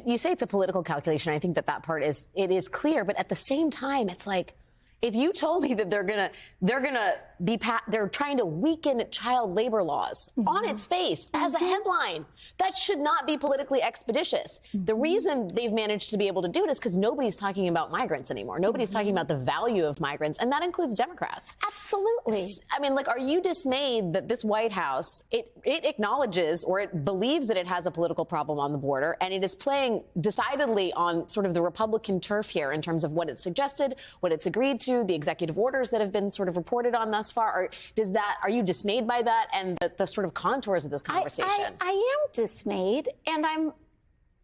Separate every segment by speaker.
Speaker 1: You say it's a political calculation. I think that part is clear, but at the same time, it's like, if you told me that they're trying to weaken child labor laws on its face as a headline, that should not be politically expeditious. The reason they've managed to be able to do it is because nobody's talking about migrants anymore. Nobody's talking about the value of migrants, and that includes Democrats.
Speaker 2: Absolutely.
Speaker 1: I mean, like, are you dismayed that this White House, it acknowledges or it believes that it has a political problem on the border, and it is playing decidedly on sort of the Republican turf here in terms of what it's suggested, what it's agreed to, the executive orders that have been sort of reported on thus far? Or are you dismayed by that and the sort of contours of this conversation?
Speaker 2: I am dismayed, and I'm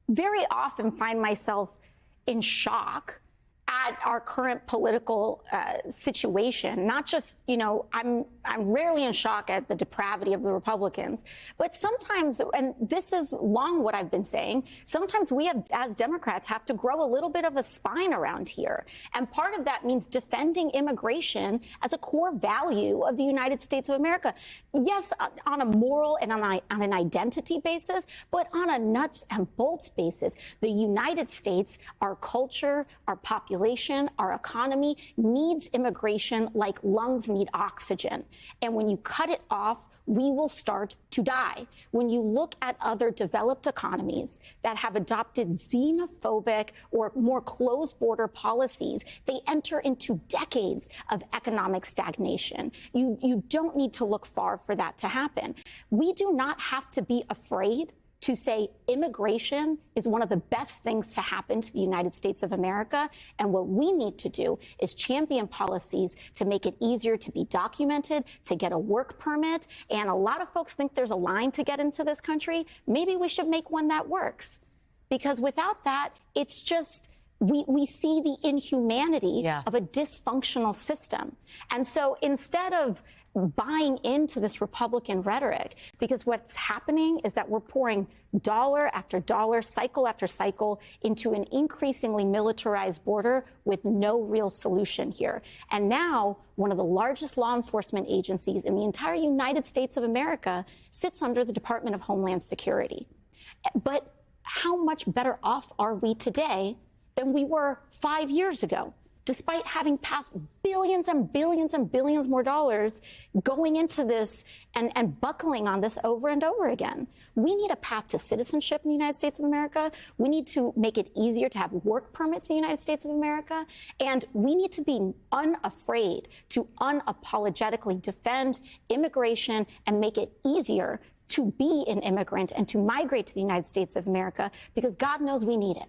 Speaker 2: very often find myself in shock at our current political situation. Not just, I'm rarely in shock at the depravity of the Republicans, but sometimes, and this is long what I've been saying, sometimes we as Democrats have to grow a little bit of a spine around here. And part of that means defending immigration as a core value of the United States of America. Yes, on a moral and on an identity basis, but on a nuts and bolts basis. The United States, our culture, our population, our economy needs immigration like lungs need oxygen. And when you cut it off, we will start to die. When you look at other developed economies that have adopted xenophobic or more closed border policies, they enter into decades of economic stagnation. You don't need to look far for that to happen. We do not have to be afraid to say immigration is one of the best things to happen to the United States of America. And what we need to do is champion policies to make it easier to be documented, to get a work permit. And a lot of folks think there's a line to get into this country. Maybe we should make one that works. Because without that, it's just, we see the inhumanity of a dysfunctional system. And so instead of buying into this Republican rhetoric, because what's happening is that we're pouring dollar after dollar, cycle after cycle into an increasingly militarized border with no real solution here. And now one of the largest law enforcement agencies in the entire United States of America sits under the Department of Homeland Security. But how much better off are we today than we were 5 years ago? Despite having passed billions and billions and billions more dollars going into this and buckling on this over and over again. We need a path to citizenship in the United States of America. We need to make it easier to have work permits in the United States of America. And we need to be unafraid to unapologetically defend immigration and make it easier to be an immigrant and to migrate to the United States of America, because God knows we need it.